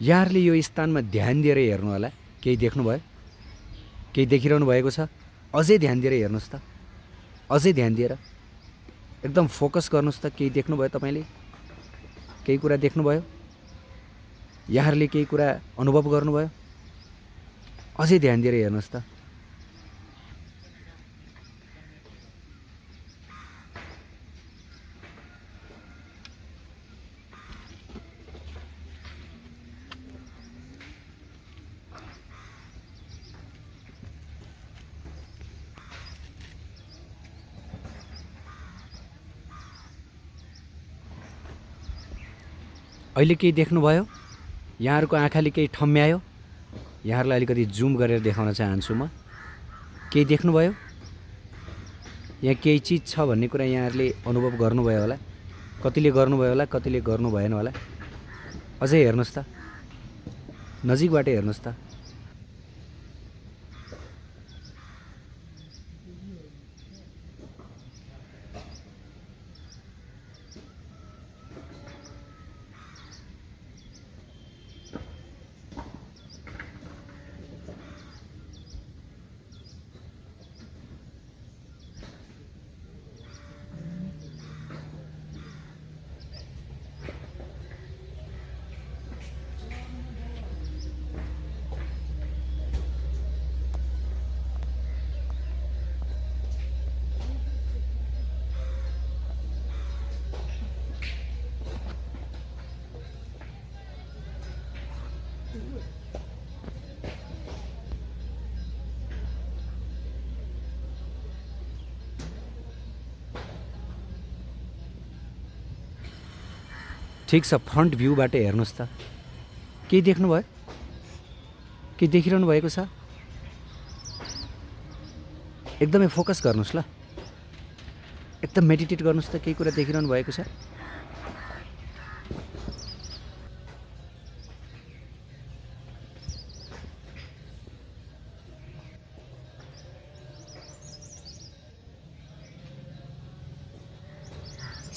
यहाँहरूले यो स्थानमा ध्यान दिएर हेर्नु होला। केही देख्नुभयो? केही देखिरहनु भएको छ? अझै ध्यान दिएर हेर्नुहोस् त, अझै ध्यान दिएर एकदम फोकस गर्नुहोस् त। केही देख्नुभयो तपाईँले? केही कुरा देख्नुभयो? यहाँहरूले केही कुरा अनुभव गर्नुभयो? अझै ध्यान दिएर हेर्नुहोस् त। अहिले केही देख्नुभयो? यहाँहरूको आँखाले केही ठम्म्यायो? यहाँहरूलाई अलिकति जुम गरेर देखाउन चाहन्छु म। केही देख्नुभयो? यहाँ केही चिज छ भन्ने कुरा यहाँहरूले अनुभव गर्नुभयो होला। कतिले गर्नुभयो होला, कतिले गर्नु भएन होला। अझै हेर्नुहोस् त, नजिकबाट हेर्नुहोस् त। ठिक छ, फ्रन्ट भ्यूबाट हेर्नुहोस् त। केही देख्नुभयो? केही देखिरहनु भएको छ? एकदमै फोकस गर्नुहोस् ल, एकदम मेडिटेट गर्नुहोस् त। केही कुरा देखिरहनु भएको छ?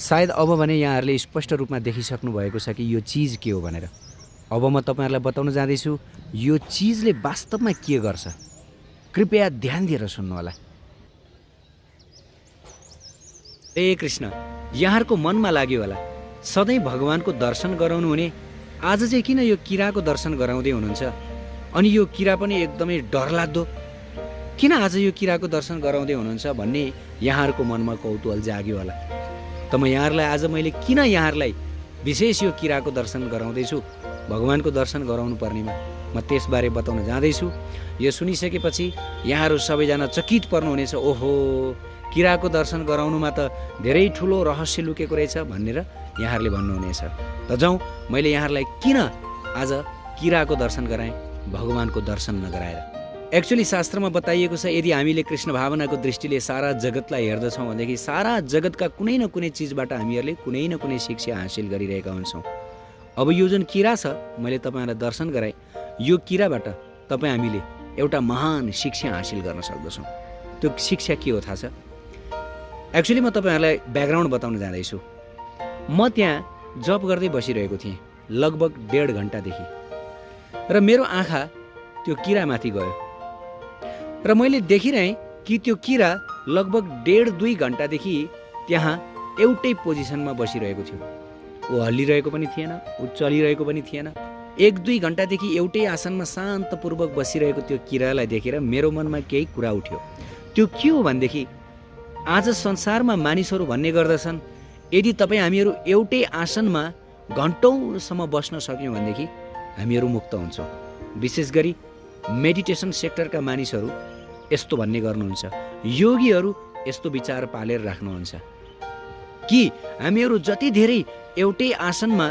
सायद अब भने यहाँहरूले स्पष्ट रूपमा देखिसक्नु भएको छ कि यो चिज के हो भनेर। अब म तपाईँहरूलाई बताउन जाँदैछु यो चिजले वास्तवमा के गर्छ। कृपया ध्यान दिएर सुन्नु होला। ए कृष्ण, यहाँहरूको मनमा लाग्यो होला सधैँ भगवानको दर्शन गराउनु हुने, आज चाहिँ किन यो किराको दर्शन गराउँदै हुनुहुन्छ? अनि यो किरा पनि एकदमै डरलाग्दो, किन आज यो किराको दर्शन गराउँदै हुनुहुन्छ भन्ने यहाँहरूको मनमा कौतूहल जाग्यो होला। त म यहाँहरूलाई आज मैले किन यहाँहरूलाई विशेष यो किराको दर्शन गराउँदैछु, भगवानको दर्शन गराउनु पर्नेमा म त्यसबारे बताउन जाँदैछु। यो सुनिसकेपछि यहाँहरू सबैजना चकित पर्नुहुनेछ, ओहो किराको दर्शन गराउनुमा त धेरै ठुलो रहस्य लुकेको रहेछ भनेर यहाँहरूले भन्नुहुनेछ। त जाउँ, मैले यहाँहरूलाई किन आज किराको दर्शन गराएँ, भगवानको दर्शन नगराएर। एक्चुअली शास्त्रमा बताइएको छ यदि हामीले कृष्ण भावनाको दृष्टिले सारा जगतलाई हेर्दछौँ भनेदेखि सारा जगतका कुनै न कुनै चिजबाट हामीहरूले कुनै न कुनै शिक्षा हासिल गरिरहेका हुन्छौँ। अब यो जुन किरा छ मैले तपाईँहरूलाई दर्शन गराएँ, यो किराबाट हामीले एउटा महान शिक्षा हासिल गर्न सक्दछौँ। त्यो शिक्षा के हो थाहा छ? एक्चुअली म तपाईँहरूलाई ब्याकग्राउन्ड बताउन जाँदैछु। म त्यहाँ जप गर्दै बसिरहेको थिएँ लगभग 1.5 घन्टादेखि, र मेरो आँखा त्यो किरामाथि गयो र मैले देखिरहेँ कि त्यो किरा लगभग 1.5-2 घन्टादेखि त्यहाँ एउटै पोजिसनमा बसिरहेको थियो। ऊ हल्लिरहेको पनि थिएन, ऊ चलिरहेको पनि थिएन। 1-2 घन्टादेखि एउटै आसनमा शान्तपूर्वक बसिरहेको त्यो किरालाई देखेर मेरो मनमा केही कुरा उठ्यो। त्यो के हो भनेदेखि आज संसारमा मानिसहरू भन्ने गर्दछन् यदि हामीहरू एउटै आसनमा घन्टौँसम्म बस्न सक्यौँ भनेदेखि हामीहरू मुक्त हुन्छौँ। विशेष गरी मेडिटेसन सेक्टरका मानिसहरू यस्तो भन्ने गर्नुहुन्छ, योगीहरू यस्तो विचार पालेर राख्नुहुन्छ कि हामीहरू जति धेरै एउटै आसनमा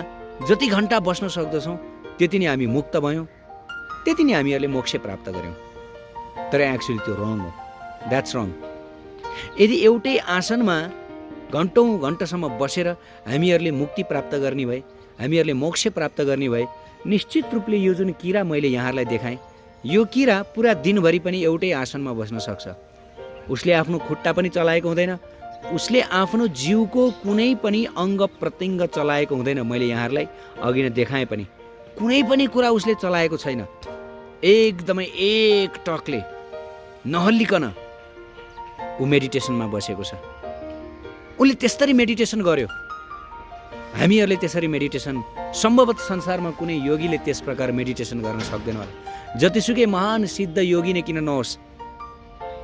जति घन्टा बस्न सक्दछौँ त्यति नै हामी मुक्त भयौँ, त्यति नै हामीहरूले मोक्ष प्राप्त गऱ्यौँ। तर एक्चुअली त्यो रङ हो, द्याट्स रङ। यदि एउटै आसनमा घन्टौँ घन्टासम्म बसेर हामीहरूले मुक्ति प्राप्त गर्ने भए, हामीहरूले मोक्ष प्राप्त गर्ने भए, निश्चित रूपले यो जुन किरा मैले यहाँहरूलाई देखाएँ, यो किरा पुरा दिनभरि पनि एउटै आसनमा बस्न सक्छ। उसले आफ्नो खुट्टा पनि चलाएको हुँदैन, उसले आफ्नो जिउको कुनै पनि अङ्ग प्रत्यङ्ग चलाएको हुँदैन। मैले यहाँहरूलाई अघि नै देखाएँ पनि। कुनै पनि कुरा उसले चलाएको छैन। एकदमै एक टकले नहल्लिकन ऊ मेडिटेसनमा बसेको छ। उसले त्यसरी मेडिटेसन गर्यो। हामीहरूले त्यसरी मेडिटेसन सम्भवतः संसारमा कुनै योगीले त्यस प्रकार मेडिटेसन गर्न सक्दैन होला। जतिसुकै महान सिद्ध योगी नै किन नहोस्,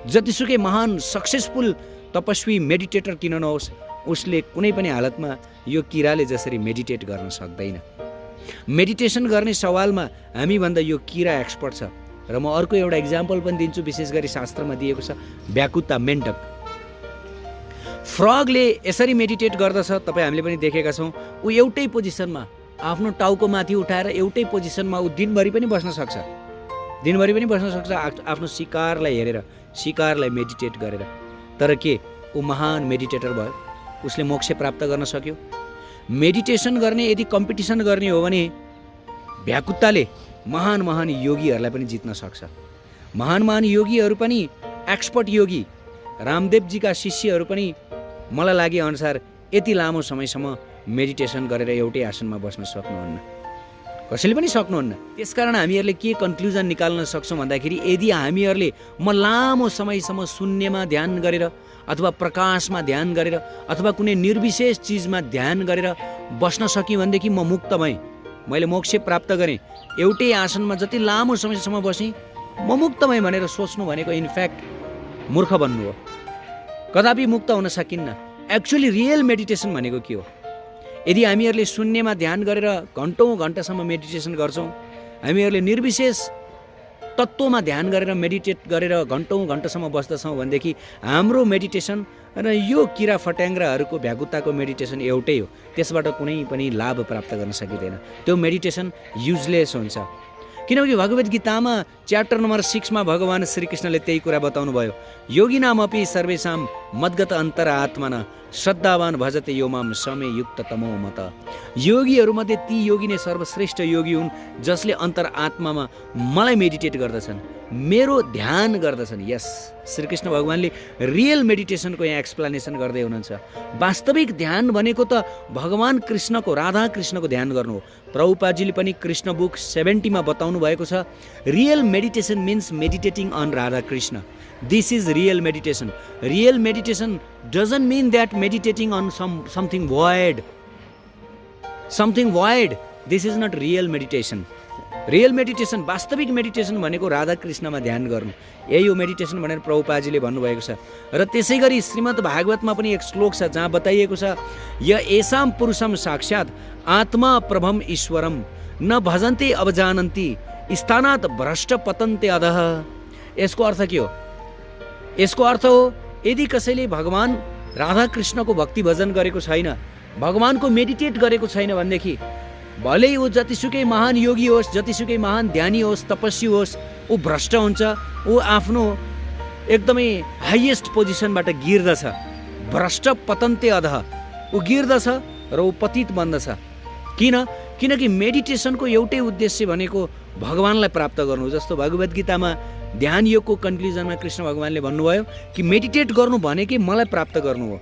जतिसुकै महान सक्सेसफुल तपस्वी मेडिटेटर किन नहोस्, उसले कुनै पनि हालतमा यो किराले जसरी मेडिटेट गर्न सक्दैन। मेडिटेसन गर्ने सवालमा हामीभन्दा यो किरा एक्सपर्ट छ। र म अर्को एउटा इक्जाम्पल पनि दिन्छु, विशेष गरी शास्त्रमा दिएको छ। भ्याकुता मेन्ढक, फ्रगले यसरी मेडिटेट गर्दछ। तपाईँ हामीले पनि देखेका छौँ। ऊ एउटै पोजिसनमा आफ्नो टाउको माथि उठाएर एउटै पोजिसनमा ऊ दिनभरि पनि बस्न सक्छ, दिनभरि पनि बस्न सक्छ आफ्नो शिकारलाई हेरेर, शिकारलाई मेडिटेट गरेर। तर के ऊ महान मेडिटेटर भयो? उसले मोक्ष प्राप्त गर्न सक्यो? मेडिटेसन गर्ने यदि कम्पिटिसन गर्ने हो भने भ्याकुत्ताले महान महान योगीहरूलाई पनि जित्न सक्छ। महान महान योगीहरू पनि एक्सपर्ट योगी, रामदेवजीका शिष्यहरू पनि मलाई लागे अनुसार यति लामो समयसम्म मेडिटेसन गरेर एउटै आसनमा बस्न सक्नुहुन्न, कसैले पनि सक्नुहुन्न। त्यसकारण हामीहरूले के कन्क्लुजन निकाल्न सक्छौँ भन्दाखेरि यदि हामीहरूले म लामो समयसम्म शून्यमा ध्यान गरेर अथवा प्रकाशमा ध्यान गरेर अथवा कुनै निर्विशेष चिजमा ध्यान गरेर बस्न सकेँ भनेदेखि म मुक्त भएँ, मैले मोक्ष प्राप्त गरेँ। एउटै आसनमा जति लामो समयसम्म बसेँ म मुक्त भएँ भनेर सोच्नु भनेको इनफ्याक्ट मूर्ख बन्नु हो। कदापि मुक्त हुन सकिन्न। एक्चुअली रियल मेडिटेसन भनेको के हो? यदि हामीहरूले शून्यमा ध्यान गरेर घन्टौँ घन्टासम्म मेडिटेसन गर्छौँ, हामीहरूले निर्विशेष तत्त्वमा ध्यान गरेर मेडिटेट गरेर घन्टौँ घन्टासम्म बस्दछौँ भनेदेखि हाम्रो मेडिटेसन र यो किरा फट्याङ्ग्राहरूको भ्याकुताको मेडिटेसन एउटै हो। त्यसबाट कुनै पनि लाभ प्राप्त गर्न सकिँदैन। त्यो मेडिटेसन युजलेस हुन्छ। किनकि भगवद् गीतामा च्याप्टर नम्बर 6मा भगवान श्रीकृष्णले त्यही कुरा बताउनु भयो। योगिनामपि सर्वेषां मद्गत अन्तरात्मना श्रद्धावान भजते यो माम समे युक्त तमो मत। योगीहरूमध्ये ती योगी नै सर्वश्रेष्ठ योगी हुन् जसले अन्तरात्मामा मलाई मेडिटेट गर्दछन्, मेरो ध्यान गर्दछन्। यस, श्रीकृष्ण भगवानले रियल मेडिटेसनको यहाँ एक्सप्लेनेसन गर्दै हुनुहुन्छ। वास्तविक ध्यान भनेको त भगवान कृष्णको, राधा कृष्णको ध्यान गर्नु हो। प्रभुपादजीले पनि कृष्ण बुक 70मा बताउनु भएको छ, real meditation means meditating on Radha Krishna. This is real meditation. Real meditation doesn't mean that meditating on something void. Something void. This is not real meditation. Real meditation, वास्तविक मेडिटेसन भनेको राधा कृष्णमा ध्यान गर्नु, यही हो मेडिटेसन भनेर प्रभुपादजीले भन्नुभएको छ। र त्यसै गरी श्रीमद् भागवतमा पनि एक श्लोक छ जहाँ बताइएको छ, य एसाम पुरुषम साक्षात् आत्मा प्रभम ईश्वरम न भजन्ते अवजानन्ति स्थानात् भ्रष्ट पतन्ते अधः। यसको अर्थ के हो? यसको अर्थ हो यदि कसैले भगवान राधा कृष्णको भक्ति भजन गरेको छैन, भगवानको मेडिटेट गरेको छैन भनेदेखि भलै ऊ जतिसुकै महान योगी होस्, जतिसुकै महान ध्यानी होस्, तपस्वी होस्, ऊ भ्रष्ट हुन्छ। ऊ आफ्नो एकदमै हाइएस्ट पोजिसनबाट गिर्दछ। भ्रष्ट पतन्ते अधः, ऊ गिर्दछ र ऊ पतित बन्दछ। किनकि मेडिटेसनको एउटै उद्देश्य भनेको भगवानलाई प्राप्त गर्नु। जस्तो भगवद् गीतामा ध्यान योगको कन्क्लुजनमा कृष्ण भगवानले भन्नुभयो कि मेडिटेट गर्नु भनेकै मलाई प्राप्त गर्नु हो,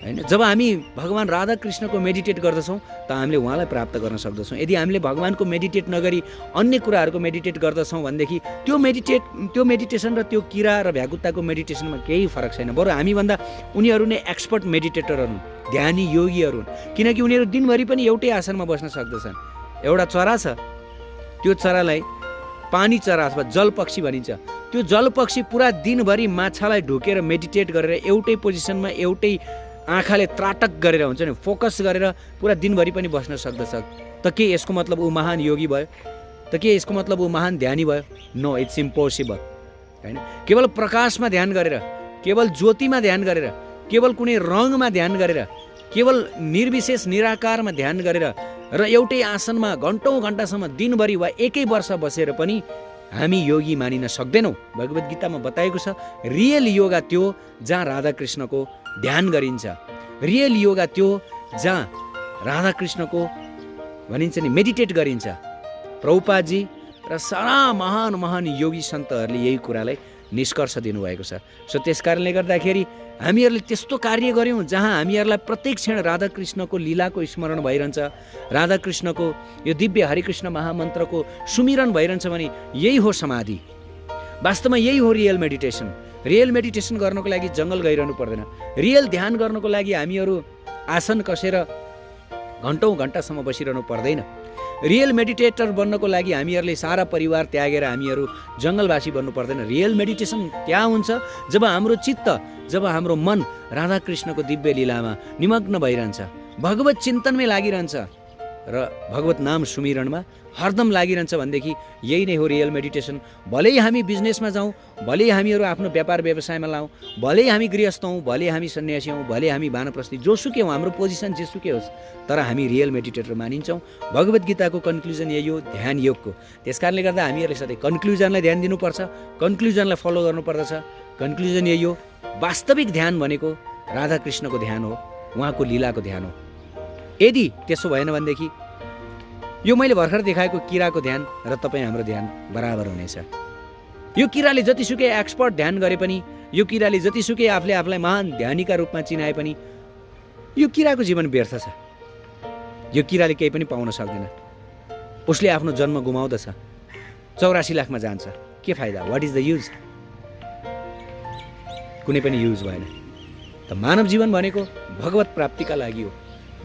हैन? जब हामी भगवान राधा कृष्णको मेडिटेट गर्दछौँ त हामीले उहाँलाई प्राप्त गर्न सक्दछौँ। यदि हामीले भगवानको मेडिटेट नगरी अन्य कुराहरूको मेडिटेट गर्दछौँ भनेदेखि त्यो मेडिटेसन र त्यो किरा र भ्याकुताको मेडिटेसनमा केही फरक छैन। बरु हामीभन्दा उनीहरू नै एक्सपर्ट मेडिटेटरहरू हुन्, ध्यानी योगीहरू हुन्। किनकि उनीहरू दिनभरि पनि एउटै आसनमा बस्न सक्दछन्। एउटा चरा छ, त्यो चरालाई पानी चरा अथवा जलपक्षी भनिन्छ। त्यो जलपक्षी पुरा दिनभरि माछालाई ढोकेर मेडिटेट गरेर एउटै पोजिसनमा एउटै आँखाले त्राटक गरेर हुन्छ नि, फोकस गरेर पुरा दिनभरि पनि बस्न सक्दछ। त के यसको मतलब ऊ महान योगी भयो? त के यसको मतलब ऊ महान ध्यानी भयो? नो, इट्स इम्पोसिबल, हैन? केवल प्रकाशमा ध्यान गरेर, केवल ज्योतिमा ध्यान गरेर, केवल कुनै रङमा ध्यान गरेर, केवल निर्विशेष निराकारमा ध्यान गरेर र एउटै आसनमा घन्टौँ घन्टासम्म दिनभरि वा एकै वर्ष बसेर पनि हामी योगी मानिन सक्दैनौँ। भगवद् गीतामा बताएको छ रियल योगा त्यो जहाँ राधा कृष्णको ध्यान गरिन्छ, रियल योगा त्यो जहाँ राधा कृष्णको भनिन्छ नि मेडिटेट गरिन्छ। प्रभुपादजी र सारा महान महान योगी सन्तहरूले यही कुरालाई निष्कर्ष दिनुभएको छ। सो त्यस कारणले गर्दाखेरि हामीहरूले त्यस्तो कार्य गऱ्यौँ जहाँ हामीहरूलाई प्रत्येक क्षण राधाकृष्णको लीलाको स्मरण भइरहन्छ, राधाकृष्णको यो दिव्य हरिकृष्ण महामन्त्रको सुमिरन भइरहन्छ भने यही हो समाधि। वास्तवमा यही हो रियल मेडिटेसन। रियल मेडिटेसन गर्नको लागि जङ्गल गइरहनु पर्दैन। रियल ध्यान गर्नको लागि हामीहरू आसन कसेर घन्टौँ घन्टासम्म बसिरहनु पर्दैन। रियल मेडिटेटर बन्नको लागि हामीहरूले सारा परिवार त्यागेर हामीहरू जङ्गलवासी बन्नु पर्दैन। रियल मेडिटेसन त्यहाँ हुन्छ जब हाम्रो चित्त, जब हाम्रो मन राधाकृष्णको दिव्य लीलामा निमग्न भइरहन्छ, भगवत चिन्तनमै लागिरहन्छ र भगवत नाम सुमिरणमा हरदम लागिरहन्छ भनेदेखि यही नै हो रियल मेडिटेसन। भलै हामी बिजनेसमा जाउँ, भलै हामीहरू आफ्नो व्यापार व्यवसायमा लाउँ, भलै हामी गृहस्थ हौँ, भलै हामी सन्यासी हौँ, भलै हामी वानप्रस्थी, जोसुकै हौँ, हाम्रो पोजिसन जेसुकै होस्, तर हामी रियल मेडिटेटर मानिन्छौँ। भगवत गीताको कन्क्लुजन यही हो, ध्यान योगको। त्यस कारणले गर्दा हामीहरूले सधैँ कन्क्लुजनलाई ध्यान दिनुपर्छ, कन्क्लुजनलाई फलो गर्नुपर्दछ। कन्क्लुजन यही हो, वास्तविक ध्यान भनेको राधाकृष्णको ध्यान हो, उहाँको लीलाको ध्यान हो। यदि त्यसो भएन भनेदेखि यो मैले भर्खर देखाएको किराको ध्यान र तपाईँ हाम्रो ध्यान बराबर हुनेछ। यो किराले जतिसुकै एक्सपर्ट ध्यान गरे पनि, यो किराले जतिसुकै आफूले आफूलाई महान ध्यानीका रूपमा चिनाए पनि यो किराको जीवन व्यर्थ छ। यो किराले केही पनि पाउन सक्दैन। उसले आफ्नो जन्म गुमाउँदछ, 84 लाखमा जान्छ, के फाइदा? What is the use? कुनै पनि युज भएन। त मानव जीवन भनेको भगवत प्राप्तिका लागि हो।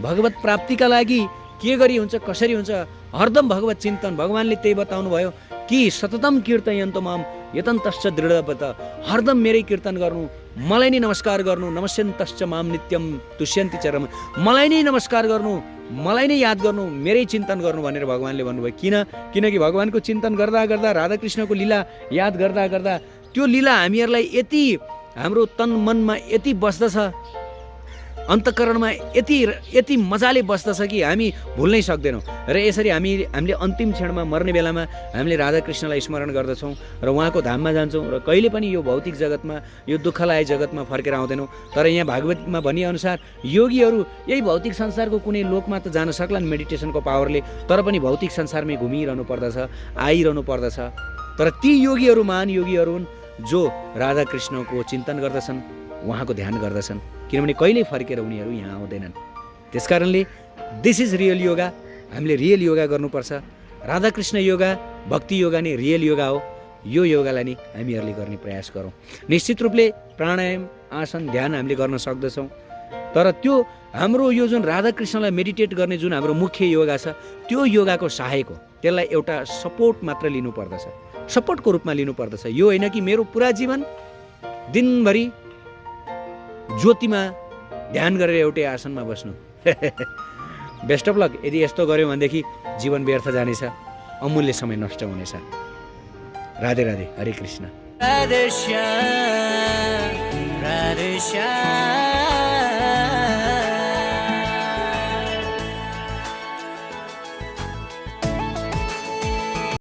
भगवत प्राप्तिका लागि के गरी हुन्छ, कसरी हुन्छ, हरदम भगवत चिन्तन। भगवान्ले त्यही बताउनु भयो कि सततम कीर्तयन्त माम यतन्तश्च दृढव्रत। हरदम मेरै कीर्तन गर्नु, मलाई नै नमस्कार गर्नु, नमस्यन्तश्च माम नित्यम तुष्यन्ति चरम। मलाई नै नमस्कार गर्नु, मलाई नै याद गर्नु, मेरै चिन्तन गर्नु भनेर भगवान्ले भन्नुभयो। किनकि भगवान्को चिन्तन गर्दा गर्दा, राधाकृष्णको लीला याद गर्दा गर्दा त्यो लीला हामीहरूलाई यति हाम्रो तन मनमा यति बस्दछ, अन्तःकरणमा यति मजाले बस्दछ कि हामी भुल्नै सक्दैनौँ। र यसरी हामीले अन्तिम क्षणमा मर्ने बेलामा हामीले राधाकृष्णलाई स्मरण गर्दछौँ र उहाँको धाममा जान्छौँ र कहिले पनि यो भौतिक जगतमा, यो दुःखलाय जगतमा फर्केर आउँदैनौँ। तर यहाँ भागवतमा भनिअनुसार योगीहरू यही भौतिक संसारको कुनै लोकमा त जान सक्लान् मेडिटेसनको पावरले, तर पनि भौतिक संसारमै घुमिरहनु पर्दछ, आइरहनु पर्दछ। तर ती योगीहरू महान योगीहरू हुन् जो राधाकृष्णको चिन्तन गर्दछन्, उहाँको ध्यान गर्दछन्, किनभने कहिल्यै फर्केर उनीहरू यहाँ आउँदैनन्। त्यस कारणले दिस इज रियल योगा। हामीले रियल योगा गर्नुपर्छ। राधाकृष्ण योगा, भक्ति योगा नै रियल योगा हो। यो योगालाई नै हामीहरूले गर्ने प्रयास गरौँ। निश्चित रूपले प्राणायाम, आसन, ध्यान हामीले गर्न सक्दछौँ, तर त्यो हाम्रो यो जुन राधाकृष्णलाई मेडिटेट गर्ने जुन हाम्रो मुख्य योगा छ, त्यो योगाको सहायक हो। त्यसलाई एउटा सपोर्ट मात्र लिनुपर्दछ, सपोर्टको रूपमा लिनुपर्दछ। यो होइन कि मेरो पुरा जीवन दिनभरि ज्योतिमा ध्यान गरेर एउटै आसनमा बस्नु। Best of lock. यदि यस्तो गऱ्यौँ भनेदेखि जीवन व्यर्थ जानेछ, अमूल्य समय नष्ट हुनेछ। राधे राधे, हरे कृष्ण। राधे श्याम, राधे श्याम।